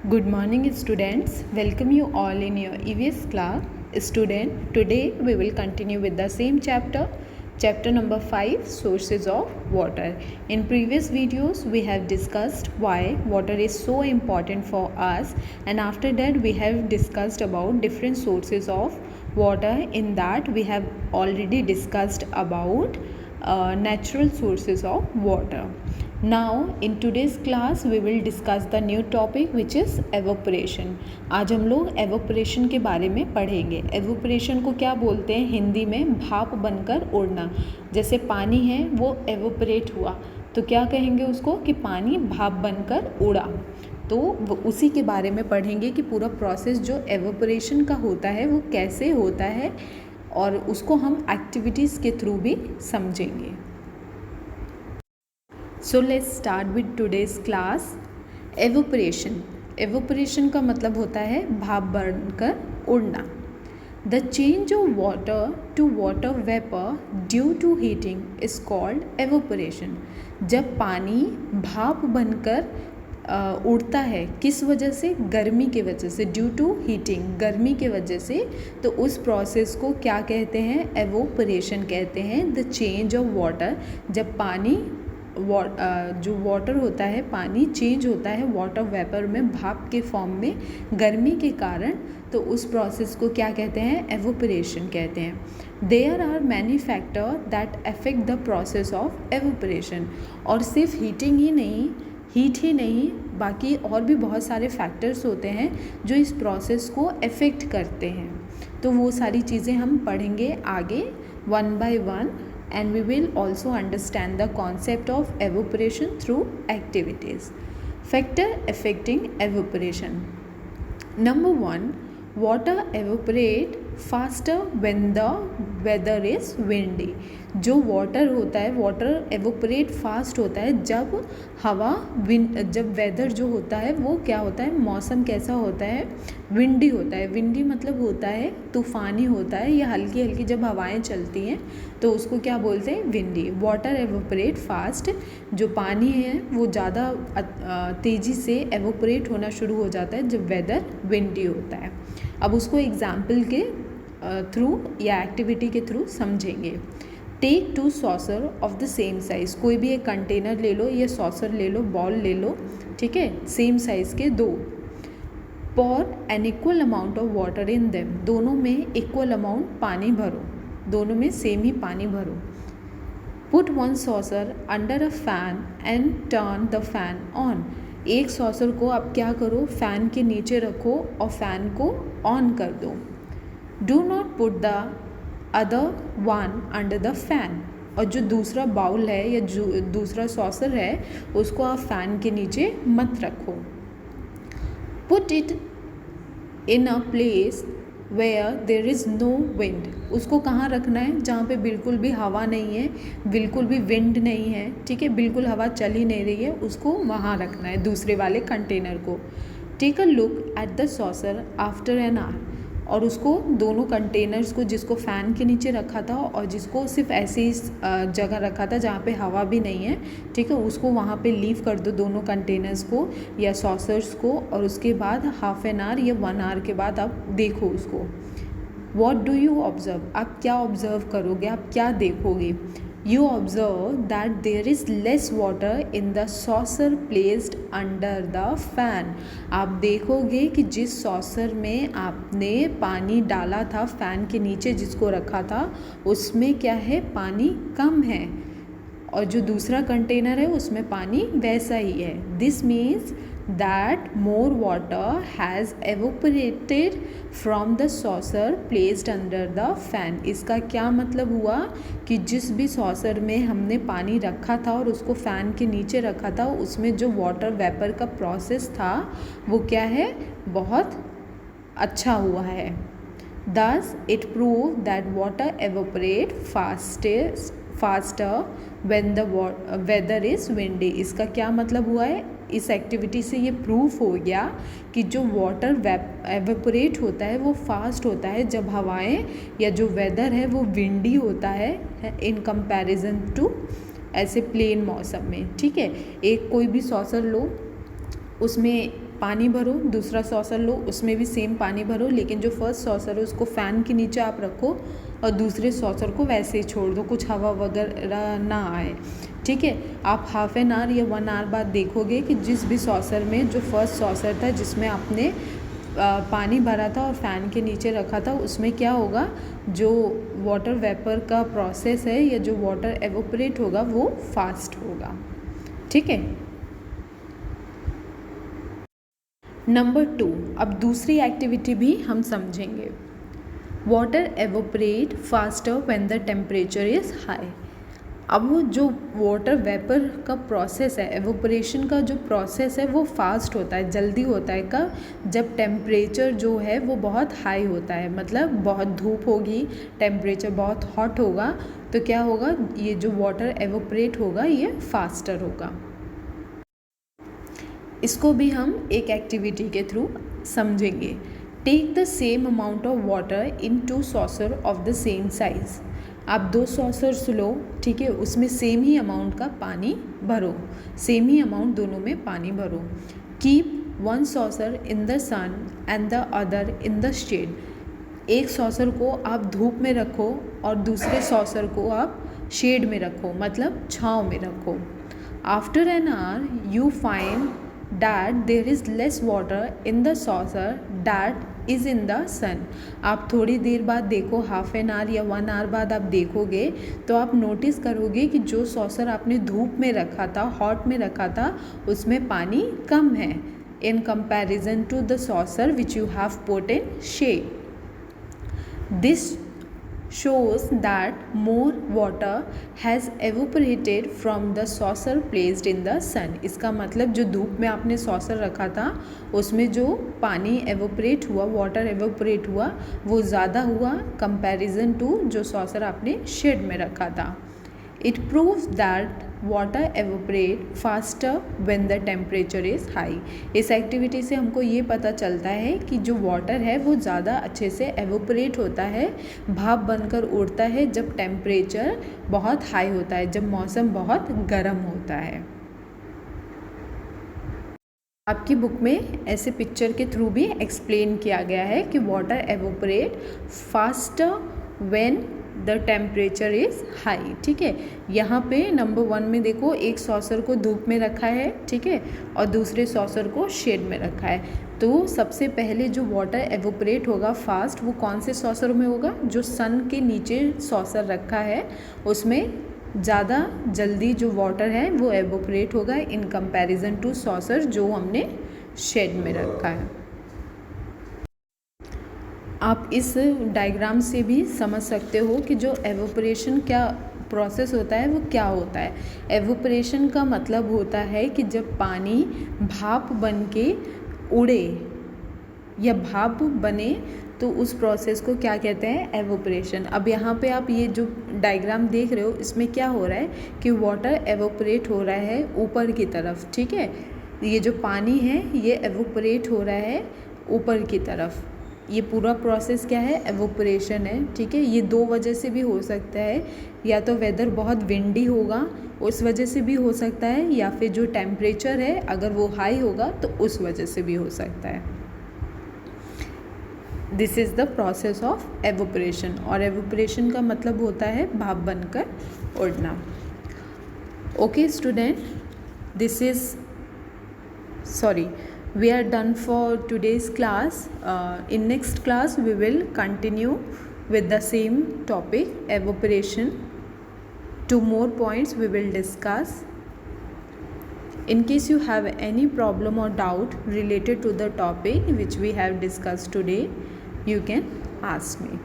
Good morning, students. Welcome you all in your EVS class. Student, today we will continue with the same chapter number 5, sources of water. In previous videos, we have discussed why water is so important for us, and after that we have discussed about different sources of water. In that, we have already discussed about natural sources of water. Now in today's class we will discuss the new topic which is evaporation. आज हम लोग evaporation के बारे में पढ़ेंगे. evaporation को क्या बोलते हैं हिंदी में? भाप बनकर उड़ना. जैसे पानी है वो evaporate हुआ तो क्या कहेंगे उसको कि पानी भाप बनकर उड़ा. तो उसी के बारे में पढ़ेंगे कि पूरा प्रोसेस जो evaporation का होता है वो कैसे होता है और उसको हम एक्टिविटीज़ के थ्रू भी समझेंगे. So let's start with today's class. Evaporation का मतलब होता है भाप बनकर उड़ना. The change of water to water vapour due to heating is called evaporation. जब पानी भाप बनकर उड़ता है किस वजह से? गर्मी की वजह से. ड्यू टू हीटिंग, गर्मी की वजह से. तो उस प्रोसेस को क्या कहते हैं? एवोपरेशन कहते हैं. द चेंज ऑफ वाटर, जब पानी जो वाटर होता है पानी चेंज होता है वाटर वेपर में भाप के फॉर्म में गर्मी के कारण, तो उस प्रोसेस को क्या कहते हैं? एवोपरेशन कहते हैं. There are many factor that affect the process of evaporation. और सिर्फ हीट ही नहीं बाकी और भी बहुत सारे फैक्टर्स होते हैं जो इस प्रोसेस को अफेक्ट करते हैं. तो वो सारी चीज़ें हम पढ़ेंगे आगे one by one. And we will also understand the concept of evaporation through activities. Factor affecting evaporation. Number 1, water evaporate faster when the weather is windy. जो वाटर होता है वाटर एवोपरेट फास्ट होता है जब वेदर जो होता है वो क्या होता है, मौसम कैसा होता है? विंडी होता है. विंडी मतलब होता है तूफ़ानी होता है या हल्की हल्की जब हवाएं चलती हैं तो उसको क्या बोलते हैं? विंडी. वाटर एवोपरेट फास्ट, जो पानी है वो ज़्यादा तेज़ी से एवोपरेट होना शुरू हो जाता है जब वेदर विंडी होता है. अब उसको एग्जाम्पल के थ्रू या एक्टिविटी के थ्रू समझेंगे. Take 2 saucer of the same size. कोई भी एक कंटेनर ले लो या सॉसर ले लो, बॉल ले लो, ठीक है, सेम साइज़ के 2. Pour an equal amount of water in them. दोनों में इक्वल अमाउंट पानी भरो, दोनों में सेम ही पानी भरो. Put 1 saucer under a fan and turn the fan on. एक सॉसर को आप क्या करो? फ़ैन के नीचे रखो और फ़ैन को ऑन कर दो. Do not put the other one under the fan. और जो दूसरा बाउल है या जो दूसरा सॉसर है उसको आप फ़ैन के नीचे मत रखो. Put it in a place where there is no wind. उसको कहाँ रखना है? जहाँ पे बिल्कुल भी हवा नहीं है, बिल्कुल भी विंड नहीं है, ठीक है, बिल्कुल हवा चल ही नहीं रही है, उसको वहाँ रखना है दूसरे वाले कंटेनर को. Take a look at the saucer after an hour. और उसको दोनों कंटेनर्स को, जिसको फ़ैन के नीचे रखा था और जिसको सिर्फ ऐसे ही जगह रखा था जहाँ पे हवा भी नहीं है, ठीक है, उसको वहाँ पे लीव कर दो दोनों कंटेनर्स को या सॉसर्स को. और उसके बाद हाफ एन आवर या 1 आवर के बाद आप देखो उसको. What do you observe. आप क्या ऑब्ज़र्व करोगे? आप क्या देखोगे? You observe that there is less water in the saucer placed under the fan. आप देखोगे कि जिस सॉसर में आपने पानी डाला था फ़ैन के नीचे जिसको रखा था उसमें क्या है? पानी कम है, और जो दूसरा कंटेनर है उसमें पानी वैसा ही है. This means that more water has evaporated from the saucer placed under the fan. इसका क्या मतलब हुआ कि जिस भी सॉसर में हमने पानी रखा था और उसको फ़ैन के नीचे रखा था उसमें जो वाटर वेपर का प्रोसेस था वो क्या है? बहुत अच्छा हुआ है. Thus it proved that water evaporate faster when the weather is windy. इसका क्या मतलब हुआ है? इस एक्टिविटी से ये प्रूफ हो गया कि जो वाटर एवेपोरेट होता है वो फास्ट होता है जब हवाएं या जो वेदर है वो विंडी होता है इन कंपैरिजन टू ऐसे प्लेन मौसम में. ठीक है, एक कोई भी सॉसर लो, उसमें पानी भरो, दूसरा सॉसर लो, उसमें भी सेम पानी भरो, लेकिन जो फर्स्ट सॉसर है उसको फ़ैन के नीचे आप रखो और दूसरे सॉसर को वैसे ही छोड़ दो, कुछ हवा वगैरह ना आए। ठीक है, आप हाफ एन आवर या 1 आवर बाद देखोगे कि जिस भी सॉसर में जो फर्स्ट सॉसर था जिसमें आपने पानी भरा था और फ़ैन के नीचे रखा था, उसमें क्या होगा, जो वाटर वेपर का प्रोसेस है या जो वाटर एवोपरेट होगा वो फास्ट होगा। ठीक है। नंबर 2, अब दूसरी एक्टिविटी भी हम समझेंगे। Water evaporate faster when the temperature is high. अब वो जो वाटर वेपर का प्रोसेस है, एवोपरेशन का जो प्रोसेस है वो फास्ट होता है, जल्दी होता है कब, जब टेम्परेचर जो है वो बहुत हाई होता है, मतलब बहुत धूप होगी, टेम्परेचर बहुत हॉट होगा, तो क्या होगा, ये जो वाटर एवोपरेट होगा ये फास्टर होगा। इसको भी हम एक एक्टिविटी के थ्रू समझेंगे। Take the same amount of water in 2 saucer of the same size. आप 2 सॉसर्स लो, ठीक है, उसमें सेम ही अमाउंट का पानी भरो, सेम ही अमाउंट दोनों में पानी भरो। Keep 1 saucer in the sun and the other in the shade. एक सॉसर को आप धूप में रखो और दूसरे सॉसर को आप शेड में रखो, मतलब छाँव में रखो। After an our you find that there is less water in the saucer that is in the sun। आप थोड़ी देर बाद देखो, हाफ एन आवर या 1 आवर बाद आप देखोगे तो आप नोटिस करोगे कि जो सॉसर आपने धूप में रखा था, हॉट में रखा था, उसमें पानी कम है in comparison to the saucer which you have put in shade। This shows that more water has evaporated from the saucer placed in the sun। इसका मतलब जो धूप में आपने सॉसर रखा था उसमें जो पानी एवोपरेट हुआ, वाटर एवोपरेट हुआ, वो ज़्यादा हुआ कंपैरिजन टू जो सॉसर आपने शेड में रखा था। It proves that water evaporate faster when the temperature is high. इस एक्टिविटी से हमको ये पता चलता है कि जो वाटर है वो ज़्यादा अच्छे से एवोपरेट होता है, भाप बनकर उड़ता है जब टेम्परेचर बहुत हाई होता है, जब मौसम बहुत गर्म होता है। आपकी बुक में ऐसे पिक्चर के थ्रू भी एक्सप्लेन किया गया है कि water evaporate faster when the temperature is high. ठीक है, यहाँ पे नंबर 1 में देखो, एक सॉसर को धूप में रखा है, ठीक है, और दूसरे सॉसर को शेड में रखा है। तो सबसे पहले जो वाटर एवोपरेट होगा फास्ट, वो कौन से सॉसर में होगा, जो सन के नीचे सॉसर रखा है उसमें ज़्यादा जल्दी जो वाटर है वो एवोपरेट होगा इन कंपैरिजन टू सॉसर जो हमने शेड में रखा है। आप इस डायग्राम से भी समझ सकते हो कि जो एवोपरेशन क्या प्रोसेस होता है वो क्या होता है। एवोपरेशन का मतलब होता है कि जब पानी भाप बन के उड़े या भाप बने तो उस प्रोसेस को क्या कहते हैं, एवोपरेशन। अब यहाँ पे आप ये जो डायग्राम देख रहे हो इसमें क्या हो रहा है कि वाटर एवोपरेट हो रहा है ऊपर की तरफ, ठीक है, ये जो पानी है ये एवोपरेट हो रहा है ऊपर की तरफ। ये पूरा प्रोसेस क्या है, एवोपरेशन है। ठीक है, ये 2 वजह से भी हो सकता है, या तो वेदर बहुत विंडी होगा उस वजह से भी हो सकता है, या फिर जो टेम्परेचर है अगर वो हाई होगा तो उस वजह से भी हो सकता है। This is the process of evaporation, और एवोपरेशन का मतलब होता है भाप बनकर उड़ना। Okay student, this is we are done for today's class. In next class we will continue with the same topic, evaporation. 2 more points we will discuss. In case you have any problem or doubt related to the topic which we have discussed today, you can ask me.